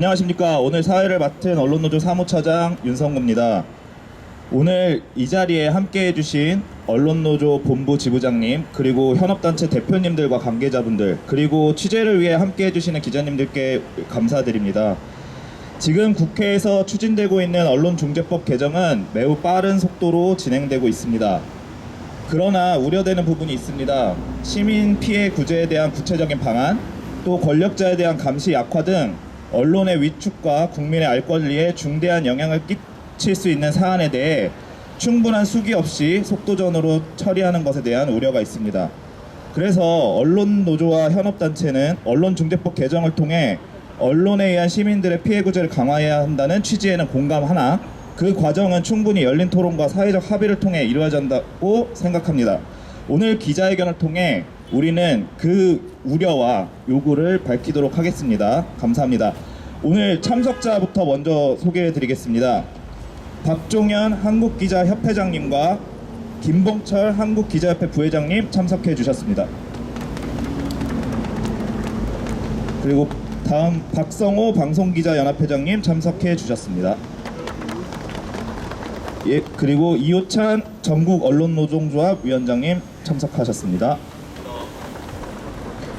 안녕하십니까. 오늘 사회를 맡은 언론노조 사무처장 윤성구입니다. 오늘 이 자리에 함께 해주신 언론노조 본부 지부장님, 그리고 현업단체 대표님들과 관계자분들, 그리고 취재를 위해 함께 해주시는 기자님들께 감사드립니다. 지금 국회에서 추진되고 있는 언론중재법 개정은 매우 빠른 속도로 진행되고 있습니다. 그러나 우려되는 부분이 있습니다. 시민 피해 구제에 대한 구체적인 방안, 또 권력자에 대한 감시 약화 등 언론의 위축과 국민의 알 권리에 중대한 영향을 끼칠 수 있는 사안에 대해 충분한 수기 없이 속도전으로 처리하는 것에 대한 우려가 있습니다. 그래서 언론노조와 현업단체는 언론중재법 개정을 통해 언론에 의한 시민들의 피해 구제를 강화해야 한다는 취지에는 공감하나 그 과정은 충분히 열린 토론과 사회적 합의를 통해 이루어진다고 생각합니다. 오늘 기자회견을 통해 우리는 그 우려와 요구를 밝히도록 하겠습니다. 감사합니다. 오늘 참석자부터 먼저 소개해드리겠습니다. 박종현 한국기자협회장님과 김봉철 한국기자협회 부회장님 참석해 주셨습니다. 그리고 다음 박성호 방송기자연합회장님 참석해 주셨습니다. 예, 그리고 이호찬 전국언론노동조합 위원장님 참석하셨습니다.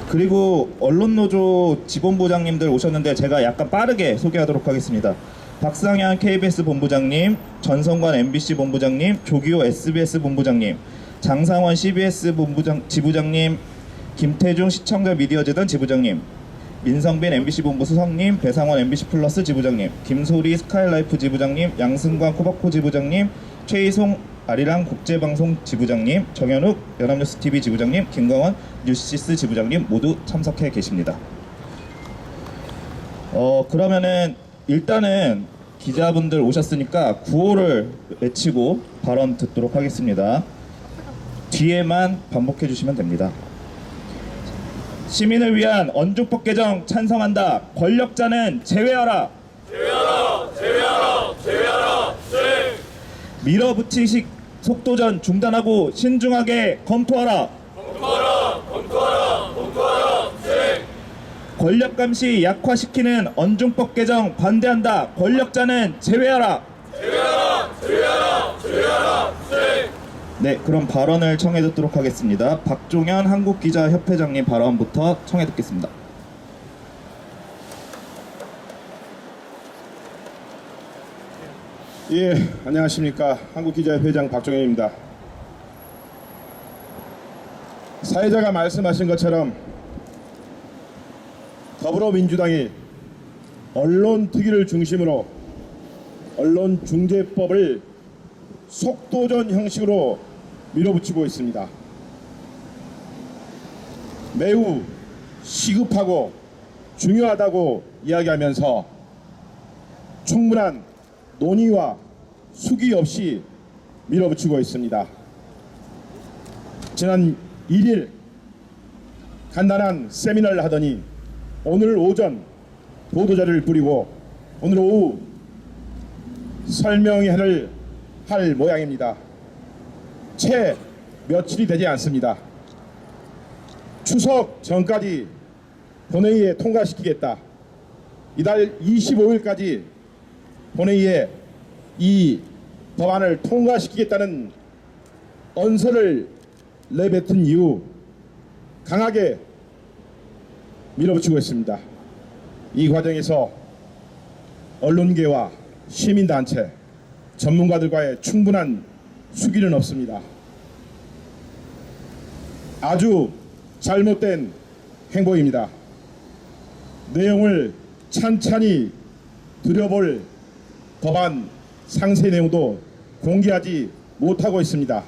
그리고 언론노조 직원부장님들 오셨는데 제가 약간 빠르게 소개하도록 하겠습니다. 박상현 KBS 본부장님, 전성관 MBC 본부장님, 조기호 SBS 본부장님, 장상원 CBS 지부장님, 김태중 시청자 미디어재단 지부장님, 민성빈 MBC 본부 수석님, 배상원 MBC 플러스 지부장님, 김소리 스카이라이프 지부장님, 양승관 코바코 지부장님, 최희송 아리랑 국제방송 지부장님, 정현욱 연합뉴스TV 지부장님, 김광원 뉴시스 지부장님 모두 참석해 계십니다. 그러면은 일단은 기자분들 오셨으니까 구호를 외치고 발언 듣도록 하겠습니다. 뒤에만 반복해 주시면 됩니다. 시민을 위한 언중법 개정 찬성한다. 권력자는 제외하라. 제외하라! 제외하라! 제외하라! 네! 밀어붙이식 속도전 중단하고 신중하게 검토하라. 검토하라! 검토하라! 검토하라! 네! 권력 감시 약화시키는 언중법 개정 반대한다. 권력자는 제외하라. 제외하라! 제외하라! 제외하라! 네! 네, 그럼 발언을 청해 듣도록 하겠습니다. 박종현 한국기자협회장님 발언부터 청해 듣겠습니다. 예, 안녕하십니까. 한국기자협회장 박종현입니다. 사회자가 말씀하신 것처럼 더불어민주당이 언론특위를 중심으로 언론중재법을 속도전 형식으로 밀어붙이고 있습니다. 매우 시급하고 중요하다고 이야기하면서 충분한 논의와 수기 없이 밀어붙이고 있습니다. 지난 1일 간단한 세미나를 하더니 오늘 오전 보도자료를 뿌리고 오늘 오후 설명회를 할 모양입니다. 채 며칠이 되지 않습니다. 추석 전까지 본회의에 통과시키겠다. 이달 25일까지 본회의에 이 법안을 통과시키겠다는 언서를 내뱉은 이후 강하게 밀어붙이고 있습니다. 이 과정에서 언론계와 시민단체, 전문가들과의 충분한 수기는 없습니다. 아주 잘못된 행보입니다. 내용을 찬찬히 들여볼 법안 상세 내용도 공개하지 못하고 있습니다.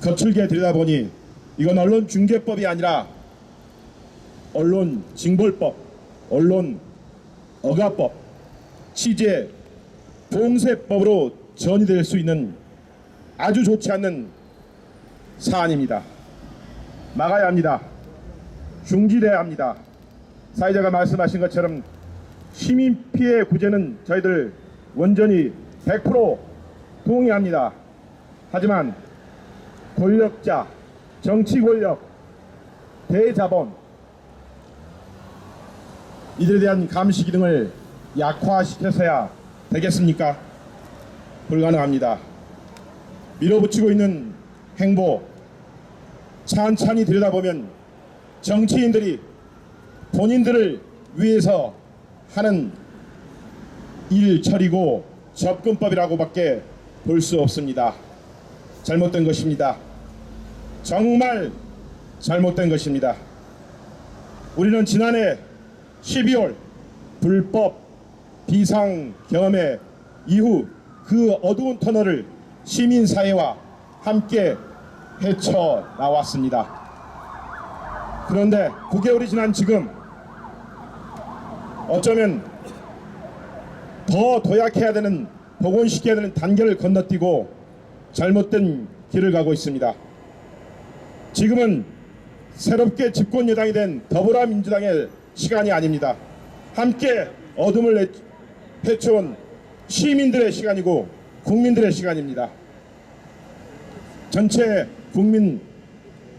거칠게 들여다보니 이건 언론중재법이 아니라 언론징벌법, 언론어가법, 취재봉쇄법으로 전이될 수 있는 아주 좋지 않는 사안입니다. 막아야 합니다. 중지돼야 합니다. 사회자가 말씀하신 것처럼 시민 피해 구제는 저희들 완전히 100% 동의합니다. 하지만 권력자, 정치 권력, 대자본 이들에 대한 감시 기능을 약화시켜서야 되겠습니까? 불가능합니다. 밀어붙이고 있는 행보 찬찬히 들여다보면 정치인들이 본인들을 위해서 하는 일처리고 접근법이라고밖에 볼 수 없습니다. 잘못된 것입니다. 정말 잘못된 것입니다. 우리는 지난해 12월 불법 비상경험회 이후 그 어두운 터널을 시민사회와 함께 헤쳐나왔습니다. 그런데 9개월이 지난 지금 어쩌면 더 도약해야 되는, 복원시켜야 되는 단계를 건너뛰고 잘못된 길을 가고 있습니다. 지금은 새롭게 집권 여당이 된 더불어민주당의 시간이 아닙니다. 함께 어둠을 헤쳐온 시민들의 시간이고 국민들의 시간입니다. 전체 국민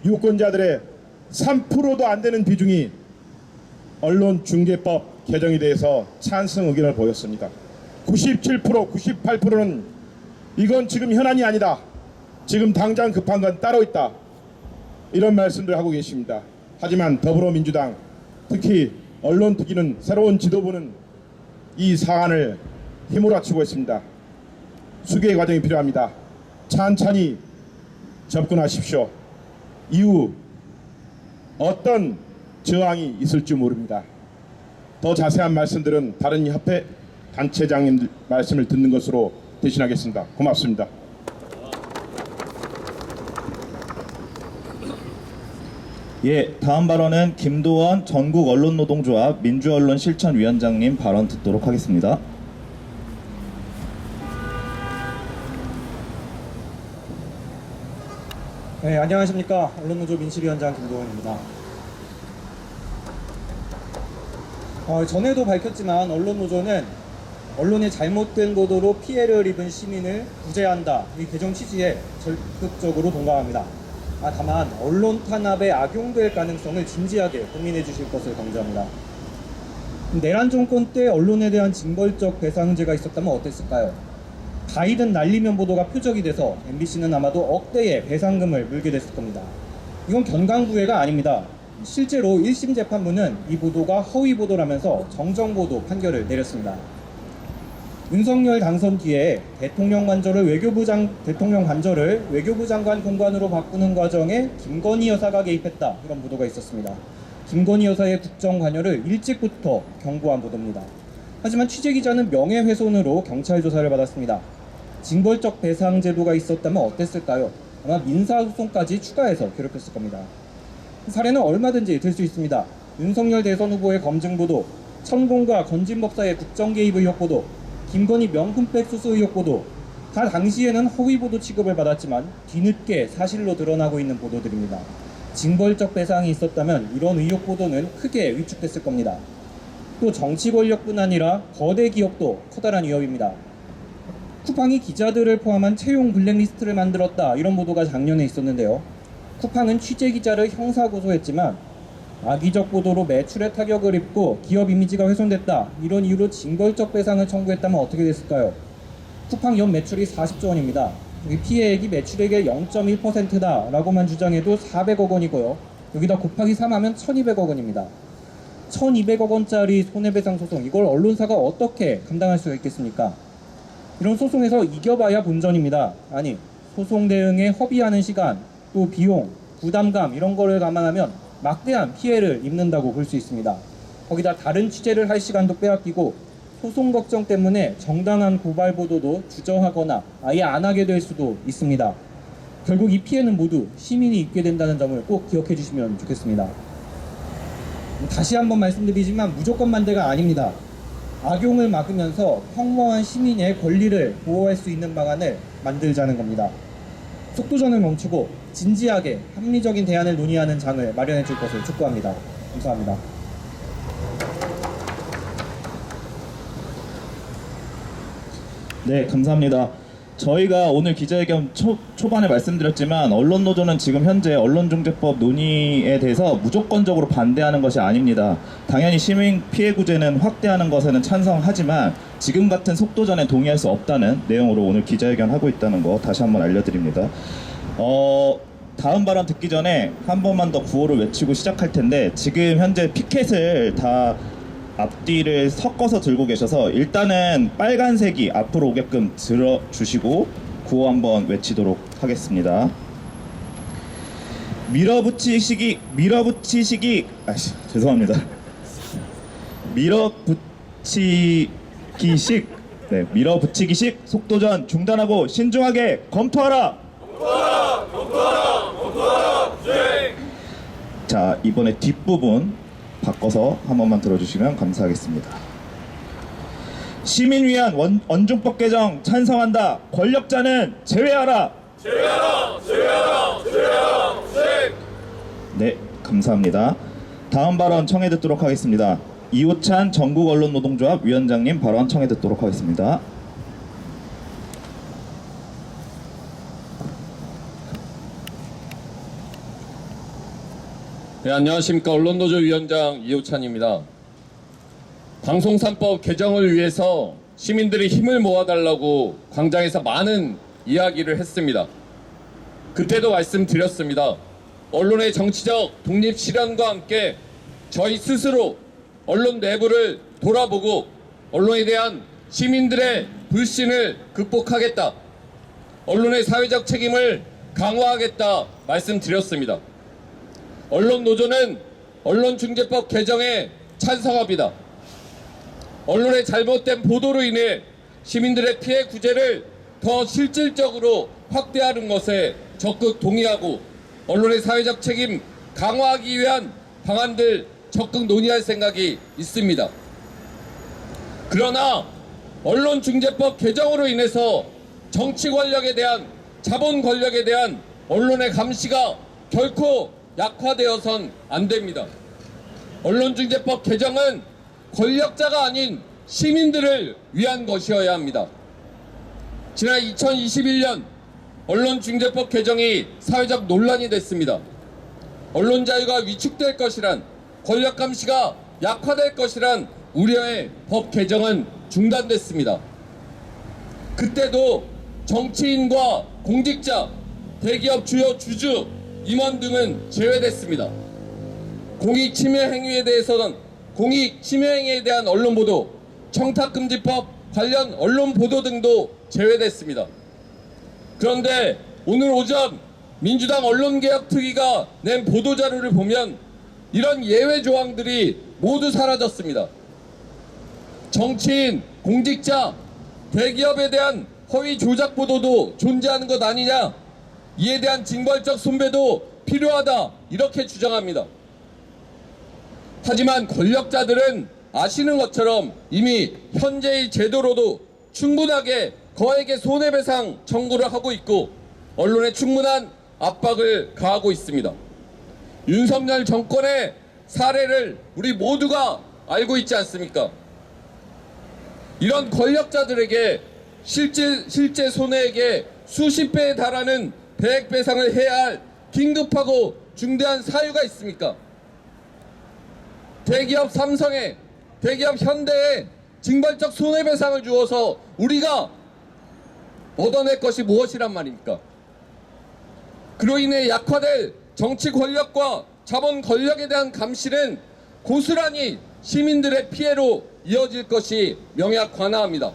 유권자들의 3%도 안 되는 비중이 언론중재법 개정에 대해서 찬성 의견을 보였습니다. 97%, 98%는 이건 지금 현안이 아니다. 지금 당장 급한 건 따로 있다. 이런 말씀들 하고 계십니다. 하지만 더불어민주당, 특히 언론특위는, 새로운 지도부는 이 사안을 휘몰아치고 있습니다. 수기의 과정이 필요합니다. 찬찬히 접근하십시오. 이후 어떤 저항이 있을지 모릅니다. 더 자세한 말씀들은 다른 협회 단체장님 말씀을 듣는 것으로 대신하겠습니다. 고맙습니다. 예, 다음 발언은 김도원 전국언론노동조합 민주언론실천위원장님 발언 듣도록 하겠습니다. 네, 안녕하십니까. 언론노조 민실위원장 김도원입니다. 전에도 밝혔지만 언론노조는 언론의 잘못된 보도로 피해를 입은 시민을 구제한다, 이 개정 취지에 적극적으로 동감합니다. 다만 언론 탄압에 악용될 가능성을 진지하게 고민해 주실 것을 강조합니다. 내란 정권 때 언론에 대한 징벌적 배상제가 있었다면 어땠을까요? 가이든 날리면 보도가 표적이 돼서 MBC는 아마도 억대의 배상금을 물게 됐을 겁니다. 이건 견강부회가 아닙니다. 실제로 1심 재판부는 이 보도가 허위 보도라면서 정정보도 판결을 내렸습니다. 윤석열 당선 뒤에 대통령 관저를 외교부 장관 공관으로 바꾸는 과정에 김건희 여사가 개입했다, 이런 보도가 있었습니다. 김건희 여사의 국정 관여를 일찍부터 경고한 보도입니다. 하지만 취재기자는 명예훼손으로 경찰 조사를 받았습니다. 징벌적 배상 제도가 있었다면 어땠을까요? 아마 민사소송까지 추가해서 괴롭혔을 겁니다. 사례는 얼마든지 들 수 있습니다. 윤석열 대선 후보의 검증 보도, 천공과 건진법사의 국정 개입 의혹 보도, 김건희 명품백 수수 의혹 보도, 다 당시에는 허위 보도 취급을 받았지만 뒤늦게 사실로 드러나고 있는 보도들입니다. 징벌적 배상이 있었다면 이런 의혹 보도는 크게 위축됐을 겁니다. 또 정치 권력뿐 아니라 거대 기업도 커다란 위협입니다. 쿠팡이 기자들을 포함한 채용 블랙리스트를 만들었다, 이런 보도가 작년에 있었는데요. 쿠팡은 취재 기자를 형사 고소했지만 악의적 보도로 매출에 타격을 입고 기업 이미지가 훼손됐다, 이런 이유로 징벌적 배상을 청구했다면 어떻게 됐을까요? 쿠팡 연 매출이 40조 원입니다. 피해액이 매출액의 0.1%다 라고만 주장해도 400억 원이고요. 여기다 곱하기 3하면 1200억 원입니다. 1200억 원짜리 손해배상 소송, 이걸 언론사가 어떻게 감당할 수가 있겠습니까? 이런 소송에서 이겨봐야 본전입니다. 아니, 소송 대응에 허비하는 시간, 또 비용, 부담감, 이런 거를 감안하면 막대한 피해를 입는다고 볼 수 있습니다. 거기다 다른 취재를 할 시간도 빼앗기고 소송 걱정 때문에 정당한 고발 보도도 주저하거나 아예 안 하게 될 수도 있습니다. 결국 이 피해는 모두 시민이 입게 된다는 점을 꼭 기억해 주시면 좋겠습니다. 다시 한번 말씀드리지만 무조건 반대가 아닙니다. 악용을 막으면서 평범한 시민의 권리를 보호할 수 있는 방안을 만들자는 겁니다. 속도전을 멈추고 진지하게 합리적인 대안을 논의하는 장을 마련해 줄 것을 촉구합니다. 감사합니다. 네, 감사합니다. 저희가 오늘 기자회견 초반에 말씀드렸지만 언론노조는 지금 현재 언론중재법 논의에 대해서 무조건적으로 반대하는 것이 아닙니다. 당연히 시민 피해 구제는 확대하는 것에는 찬성하지만 지금 같은 속도전에 동의할 수 없다는 내용으로 오늘 기자회견 하고 있다는 거 다시 한번 알려드립니다. 다음 발언 듣기 전에 한 번만 더 구호를 외치고 시작할 텐데 지금 현재 피켓을 다 앞뒤를 섞어서 들고 계셔서 일단은 빨간색이 앞으로 오게끔 들어주시고 구호 한번 외치도록 하겠습니다. 밀어붙이시기 죄송합니다. 밀어붙이기식 속도전 중단하고 신중하게 검토하라. 수행! 자, 이번에 뒷부분 바꿔서 한 번만 들어주시면 감사하겠습니다. 시민 위한 언중법 개정 찬성한다. 권력자는 제외하라. 수행! 네, 감사합니다. 다음 발언 청해 듣도록 하겠습니다. 이호찬 전국언론노동조합 위원장님 발언 청해 듣도록 하겠습니다. 네, 안녕하십니까. 언론노조 위원장 이호찬입니다. 방송 3법 개정을 위해서 시민들이 힘을 모아달라고 광장에서 많은 이야기를 했습니다. 그때도 말씀드렸습니다. 언론의 정치적 독립 실현과 함께 저희 스스로 언론 내부를 돌아보고 언론에 대한 시민들의 불신을 극복하겠다. 언론의 사회적 책임을 강화하겠다 말씀드렸습니다. 언론노조는 언론중재법 개정에 찬성합니다. 언론의 잘못된 보도로 인해 시민들의 피해 구제를 더 실질적으로 확대하는 것에 적극 동의하고 언론의 사회적 책임 강화하기 위한 방안들 적극 논의할 생각이 있습니다. 그러나 언론중재법 개정으로 인해서 정치 권력에 대한 자본 권력에 대한 언론의 감시가 결코 약화되어선 안 됩니다. 언론중재법 개정은 권력자가 아닌 시민들을 위한 것이어야 합니다. 지난 2021년 언론중재법 개정이 사회적 논란이 됐습니다. 언론 자유가 위축될 것이란, 권력 감시가 약화될 것이란 우려의 법 개정은 중단됐습니다. 그때도 정치인과 공직자, 대기업 주요 주주, 임원 등은 제외됐습니다. 공익 침해 행위에 대한 언론 보도, 청탁금지법 관련 언론 보도 등도 제외됐습니다. 그런데 오늘 오전 민주당 언론개혁특위가 낸 보도자료를 보면 이런 예외 조항들이 모두 사라졌습니다. 정치인, 공직자, 대기업에 대한 허위 조작 보도도 존재하는 것 아니냐, 이에 대한 징벌적 손배도 필요하다, 이렇게 주장합니다. 하지만 권력자들은 아시는 것처럼 이미 현재의 제도로도 충분하게 거액의 손해배상 청구를 하고 있고 언론에 충분한 압박을 가하고 있습니다. 윤석열 정권의 사례를 우리 모두가 알고 있지 않습니까? 이런 권력자들에게 실제 손해액의 수십 배에 달하는 배액 배상을 해야 할 긴급하고 중대한 사유가 있습니까? 대기업 삼성에, 대기업 현대에 징벌적 손해배상을 주어서 우리가 얻어낼 것이 무엇이란 말입니까? 그로 인해 약화될 정치 권력과 자본 권력에 대한 감시는 고스란히 시민들의 피해로 이어질 것이 명약관화합니다.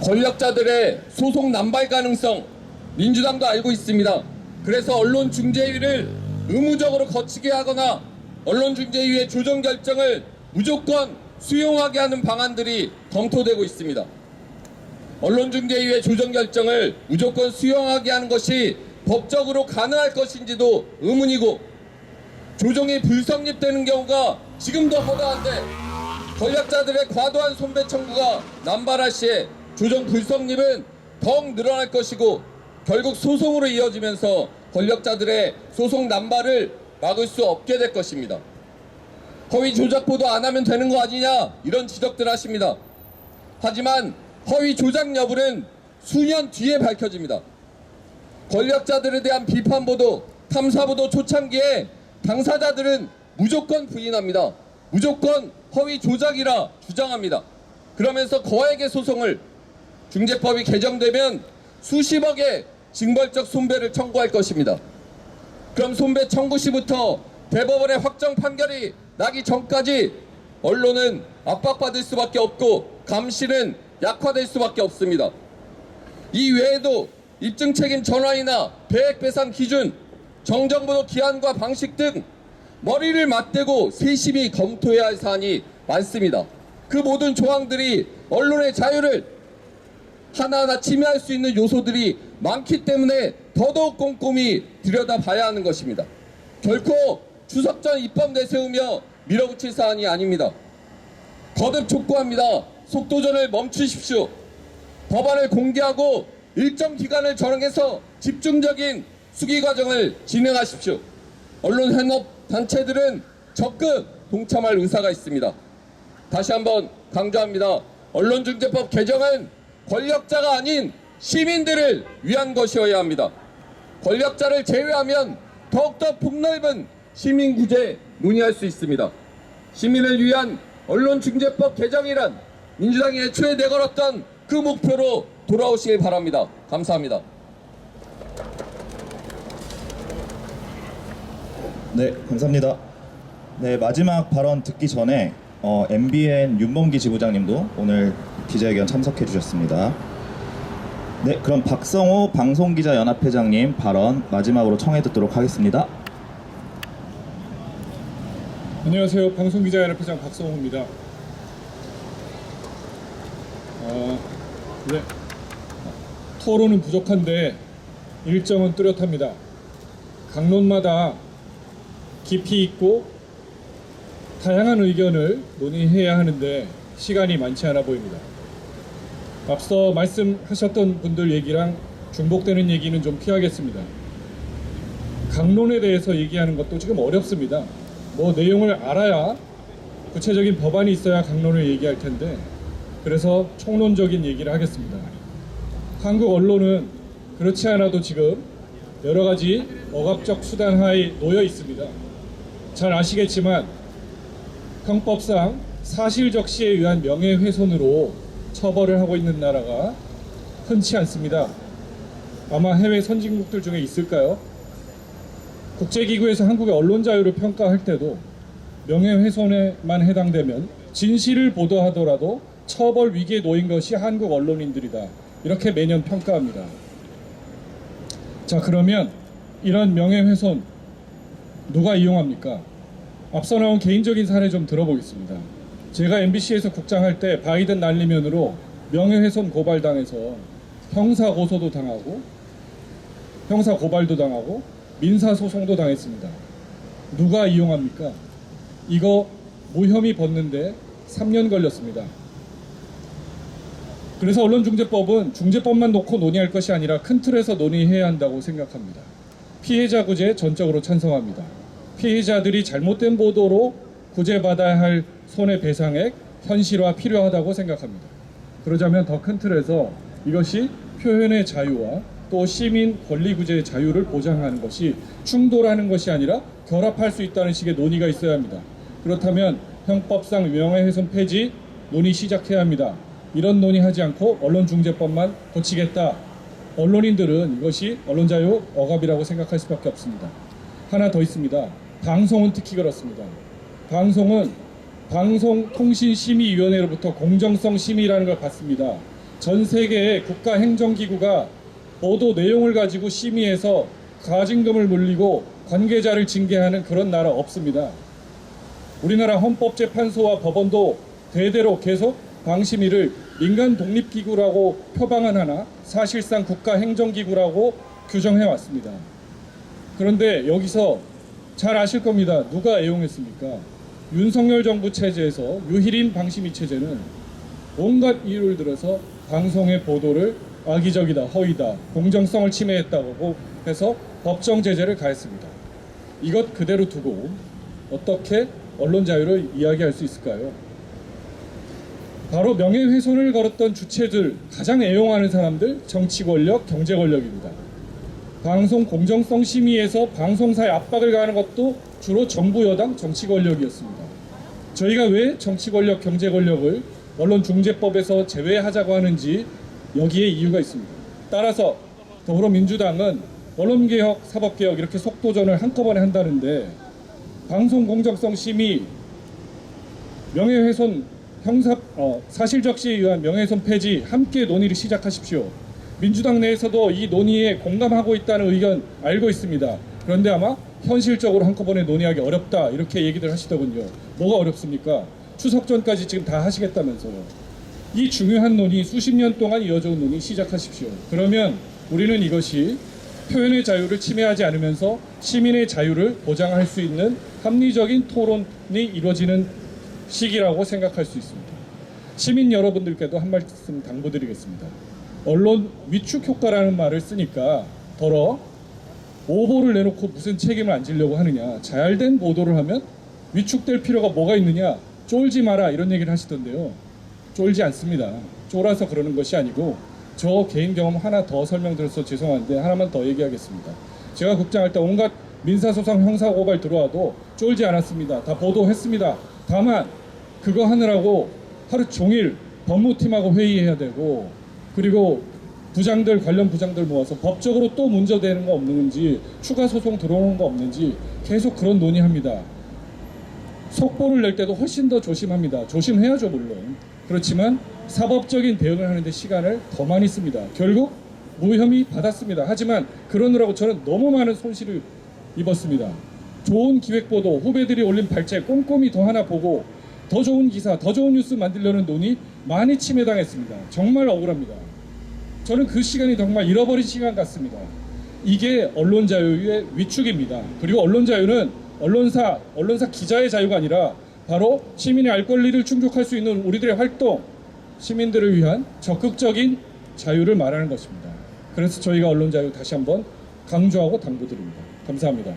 권력자들의 소송 남발 가능성, 민주당도 알고 있습니다. 그래서 언론중재위를 의무적으로 거치게 하거나 언론중재위의 조정 결정을 무조건 수용하게 하는 방안들이 검토되고 있습니다. 언론중재위의 조정 결정을 무조건 수용하게 하는 것이 법적으로 가능할 것인지도 의문이고, 조정이 불성립되는 경우가 지금도 허다한데 권력자들의 과도한 손배 청구가 남발할 시에 조정 불성립은 더욱 늘어날 것이고 결국 소송으로 이어지면서 권력자들의 소송 남발을 막을 수 없게 될 것입니다. 허위 조작 보도 안 하면 되는 거 아니냐 이런 지적들 하십니다. 하지만 허위 조작 여부는 수년 뒤에 밝혀집니다. 권력자들에 대한 비판 보도, 탐사 보도 초창기에 당사자들은 무조건 부인합니다. 무조건 허위 조작이라 주장합니다. 그러면서 거액의 소송을 중재법이 개정되면 수십억의 징벌적 손배를 청구할 것입니다. 그럼 손배 청구 시부터 대법원의 확정 판결이 나기 전까지 언론은 압박받을 수밖에 없고 감시는 약화될 수밖에 없습니다. 이 외에도 입증 책임 전환이나 배액 배상 기준, 정정보도 기한과 방식 등 머리를 맞대고 세심히 검토해야 할 사안이 많습니다. 그 모든 조항들이 언론의 자유를 하나하나 침해할 수 있는 요소들이 많기 때문에 더더욱 꼼꼼히 들여다봐야 하는 것입니다. 결코 추석 전 입법 내세우며 밀어붙일 사안이 아닙니다. 거듭 촉구합니다. 속도전을 멈추십시오. 법안을 공개하고 일정 기간을 정해서 집중적인 수기 과정을 진행하십시오. 언론 현업 단체들은 적극 동참할 의사가 있습니다. 다시 한번 강조합니다. 언론중재법 개정은 권력자가 아닌 시민들을 위한 것이어야 합니다. 권력자를 제외하면 더욱더 폭넓은 시민구제 논의할 수 있습니다. 시민을 위한 언론중재법 개정이란 민주당이 애초에 내걸었던 그 목표로 돌아오시길 바랍니다. 감사합니다. 네, 감사합니다. 네, 마지막 발언 듣기 전에 MBN 윤범기 지부장님도 오늘 기자회견 참석해 주셨습니다. 네, 그럼 박성호 방송기자연합회장님 발언 마지막으로 청해 듣도록 하겠습니다. 안녕하세요. 방송기자연합회장 박성호입니다. 네. 토론은 부족한데 일정은 뚜렷합니다. 강론마다 깊이 있고 다양한 의견을 논의해야 하는데 시간이 많지 않아 보입니다. 앞서 말씀하셨던 분들 얘기랑 중복되는 얘기는 좀 피하겠습니다. 강론에 대해서 얘기하는 것도 지금 어렵습니다. 뭐 내용을 알아야 구체적인 법안이 있어야 강론을 얘기할 텐데 그래서 총론적인 얘기를 하겠습니다. 한국 언론은 그렇지 않아도 지금 여러 가지 억압적 수단 하에 놓여 있습니다. 잘 아시겠지만 형법상 사실적시에 의한 명예훼손으로 처벌을 하고 있는 나라가 흔치 않습니다. 아마 해외 선진국들 중에 있을까요? 국제기구에서 한국의 언론 자유를 평가할 때도 명예훼손에만 해당되면 진실을 보도하더라도 처벌 위기에 놓인 것이 한국 언론인들이다. 이렇게 매년 평가합니다. 자, 그러면 이런 명예훼손 누가 이용합니까? 앞서 나온 개인적인 사례 좀 들어보겠습니다. 제가 MBC에서 국장할 때 바이든 날리면으로 명예훼손 고발당해서 형사 고소도 당하고 형사 고발도 당하고 민사 소송도 당했습니다. 누가 이용합니까? 이거 무혐의 벗는데 3년 걸렸습니다. 그래서 언론중재법은 중재법만 놓고 논의할 것이 아니라 큰 틀에서 논의해야 한다고 생각합니다. 피해자 구제 전적으로 찬성합니다. 피해자들이 잘못된 보도로 구제받아야 할 손해배상액 현실화 필요하다고 생각합니다. 그러자면 더 큰 틀에서 이것이 표현의 자유와 또 시민 권리 구제의 자유를 보장하는 것이 충돌하는 것이 아니라 결합할 수 있다는 식의 논의가 있어야 합니다. 그렇다면 형법상 명예훼손 폐지 논의 시작해야 합니다. 이런 논의하지 않고 언론중재법만 고치겠다. 언론인들은 이것이 언론자유 억압이라고 생각할 수밖에 없습니다. 하나 더 있습니다. 방송은 특히 그렇습니다. 방송은 방송통신심의위원회로부터 공정성 심의라는 걸 받습니다. 전 세계의 국가행정기구가 보도 내용을 가지고 심의해서 가징금을 물리고 관계자를 징계하는 그런 나라 없습니다. 우리나라 헌법재판소와 법원도 대대로 계속 방심위를 민간 독립기구라고 표방은 하나 사실상 국가행정기구라고 규정해 왔습니다. 그런데 여기서 잘 아실 겁니다. 누가 애용했습니까? 윤석열 정부 체제에서 유일인 방심위 체제는 온갖 이유를 들어서 방송의 보도를 악의적이다, 허위다, 공정성을 침해했다고 해서 법정 제재를 가했습니다. 이것 그대로 두고 어떻게 언론 자유를 이야기할 수 있을까요? 바로 명예훼손을 걸었던 주체들, 가장 애용하는 사람들, 정치 권력, 경제 권력입니다. 방송 공정성 심의에서 방송사에 압박을 가하는 것도 주로 정부 여당 정치 권력이었습니다. 저희가 왜 정치 권력, 경제 권력을 언론중재법에서 제외하자고 하는지 여기에 이유가 있습니다. 따라서 더불어민주당은 언론개혁, 사법개혁 이렇게 속도전을 한꺼번에 한다는데 방송 공정성 심의, 명예훼손 사실적시에 의한 명예훼손 폐지 함께 논의를 시작하십시오. 민주당 내에서도 이 논의에 공감하고 있다는 의견 알고 있습니다. 그런데 아마 현실적으로 한꺼번에 논의하기 어렵다 이렇게 얘기들 하시더군요. 뭐가 어렵습니까? 추석 전까지 지금 다 하시겠다면서요. 이 중요한 논의, 수십 년 동안 이어져온 논의 시작하십시오. 그러면 우리는 이것이 표현의 자유를 침해하지 않으면서 시민의 자유를 보장할 수 있는 합리적인 토론이 이루어지는 시기라고 생각할 수 있습니다. 시민 여러분들께도 한 말씀 당부드리겠습니다. 언론 위축 효과라는 말을 쓰니까 더러 오보를 내놓고 무슨 책임을 안 지려고 하느냐, 잘된 보도를 하면 위축될 필요가 뭐가 있느냐, 쫄지 마라 이런 얘기를 하시던데요. 쫄지 않습니다. 쫄아서 그러는 것이 아니고 저 개인 경험 하나 더 설명드려서 죄송한데 하나만 더 얘기하겠습니다. 제가 국장할 때 온갖 민사소송 형사고발 들어와도 쫄지 않았습니다. 다 보도했습니다. 다만 그거 하느라고 하루 종일 법무팀하고 회의해야 되고, 그리고 부장들, 관련 부장들 모아서 법적으로 또 문제되는 거 없는지, 추가 소송 들어오는 거 없는지 계속 그런 논의합니다. 속보를 낼 때도 훨씬 더 조심합니다. 조심해야죠 물론. 그렇지만 사법적인 대응을 하는데 시간을 더 많이 씁니다. 결국 무혐의 받았습니다. 하지만 그러느라고 저는 너무 많은 손실을 입었습니다. 좋은 기획보도, 후배들이 올린 발제 꼼꼼히 더 하나 보고 더 좋은 기사, 더 좋은 뉴스 만들려는 논의 많이 침해당했습니다. 정말 억울합니다. 저는 그 시간이 정말 잃어버린 시간 같습니다. 이게 언론 자유의 위축입니다. 그리고 언론 자유는 언론사 기자의 자유가 아니라 바로 시민의 알 권리를 충족할 수 있는 우리들의 활동, 시민들을 위한 적극적인 자유를 말하는 것입니다. 그래서 저희가 언론 자유 다시 한번 강조하고 당부드립니다. 감사합니다.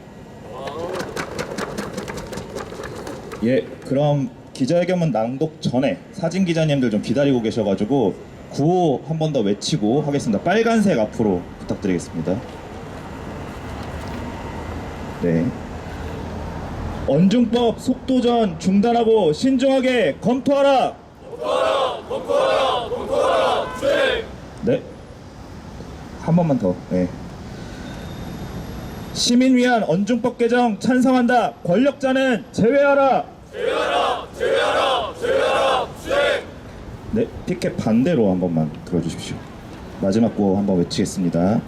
예, 그럼 기자회견문 낭독 전에 사진 기자님들 좀 기다리고 계셔가지고 구호 한 번 더 외치고 하겠습니다. 빨간색 앞으로 부탁드리겠습니다. 네. 언중법 속도전 중단하고 신중하게 검토하라. 검토하라, 주행! 네. 한 번만 더. 네. 시민 위한 언중법 개정 찬성한다. 권력자는 제외하라. 제외하라, 주행! 네, 피켓 반대로 한 번만 들어주십시오. 마지막 구호 한번 외치겠습니다.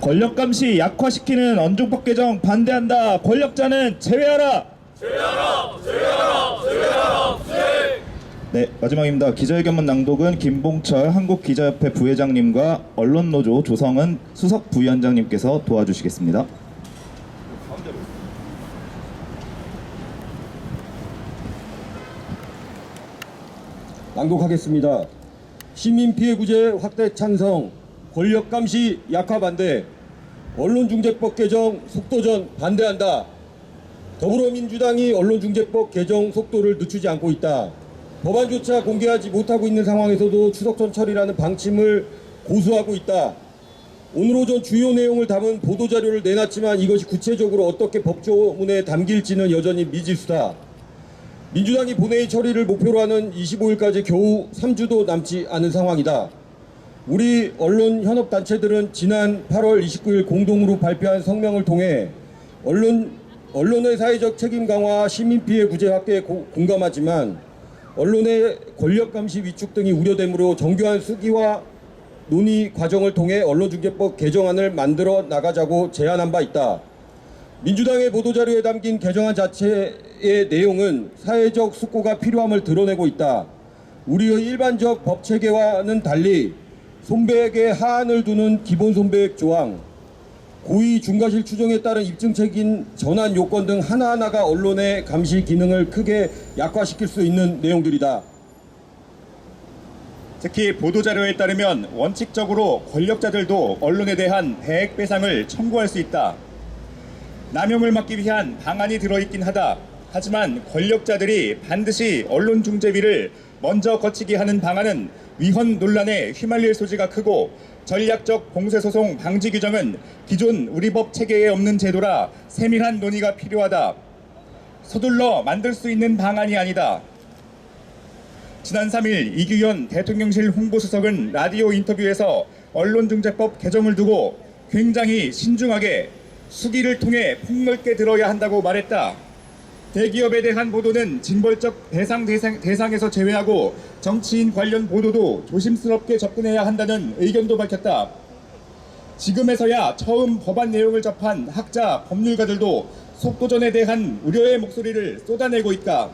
권력 감시 약화시키는 언중법 개정 반대한다. 권력자는 제외하라. 제외하라, 주행! 네, 마지막입니다. 기자회견문 낭독은 김봉철 한국기자협회 부회장님과 언론노조 조성은 수석 부위원장님께서 도와주시겠습니다. 낭독하겠습니다. 시민피해구제 확대 찬성, 권력감시 약화 반대, 언론중재법 개정 속도전 반대한다. 더불어민주당이 언론중재법 개정 속도를 늦추지 않고 있다. 법안조차 공개하지 못하고 있는 상황에서도 추석전 처리라는 방침을 고수하고 있다. 오늘 오전 주요 내용을 담은 보도자료를 내놨지만 이것이 구체적으로 어떻게 법조문에 담길지는 여전히 미지수다. 민주당이 본회의 처리를 목표로 하는 25일까지 겨우 3주도 남지 않은 상황이다. 우리 언론 현업단체들은 지난 8월 29일 공동으로 발표한 성명을 통해 언론의 사회적 책임 강화와 시민피해 구제 확대에 공감하지만 언론의 권력감시 위축 등이 우려되므로 정교한 수기와 논의 과정을 통해 언론중재법 개정안을 만들어 나가자고 제안한 바 있다. 민주당의 보도자료에 담긴 개정안 자체의 내용은 사회적 숙고가 필요함을 드러내고 있다. 우리의 일반적 법체계와는 달리 손배액에 하한을 두는 기본 손배액 조항, 고의 중과실 추정에 따른 입증책임 전환 요건 등 하나하나가 언론의 감시 기능을 크게 약화시킬 수 있는 내용들이다. 특히 보도자료에 따르면 원칙적으로 권력자들도 언론에 대한 배액배상을 청구할 수 있다. 남용을 막기 위한 방안이 들어있긴 하다. 하지만 권력자들이 반드시 언론중재위를 먼저 거치게 하는 방안은 위헌 논란에 휘말릴 소지가 크고 전략적 공세소송 방지 규정은 기존 우리 법 체계에 없는 제도라 세밀한 논의가 필요하다. 서둘러 만들 수 있는 방안이 아니다. 지난 3일 이규현 대통령실 홍보수석은 라디오 인터뷰에서 언론중재법 개정을 두고 굉장히 신중하게 수기를 통해 폭넓게 들어야 한다고 말했다. 대기업에 대한 보도는 징벌적 대상에서 제외하고 정치인 관련 보도도 조심스럽게 접근해야 한다는 의견도 밝혔다. 지금에서야 처음 법안 내용을 접한 학자, 법률가들도 속도전에 대한 우려의 목소리를 쏟아내고 있다.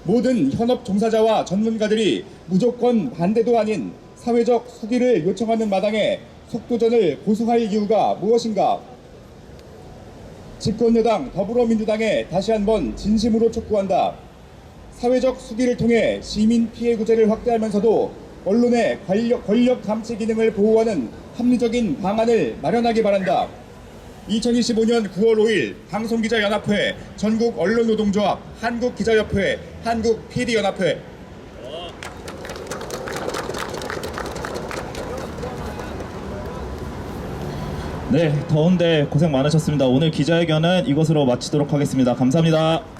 모든 현업 종사자와 전문가들이 무조건 반대도 아닌 사회적 수기를 요청하는 마당에 속도전을 고수할 이유가 무엇인가? 집권여당 더불어민주당에 다시 한번 진심으로 촉구한다. 사회적 수기를 통해 시민 피해 구제를 확대하면서도 언론의 권력 감시 기능을 보호하는 합리적인 방안을 마련하기 바란다. 2025년 9월 5일 방송기자연합회, 전국언론노동조합, 한국기자협회, 한국PD연합회. 네, 더운데 고생 많으셨습니다. 오늘 기자회견은 이것으로 마치도록 하겠습니다. 감사합니다.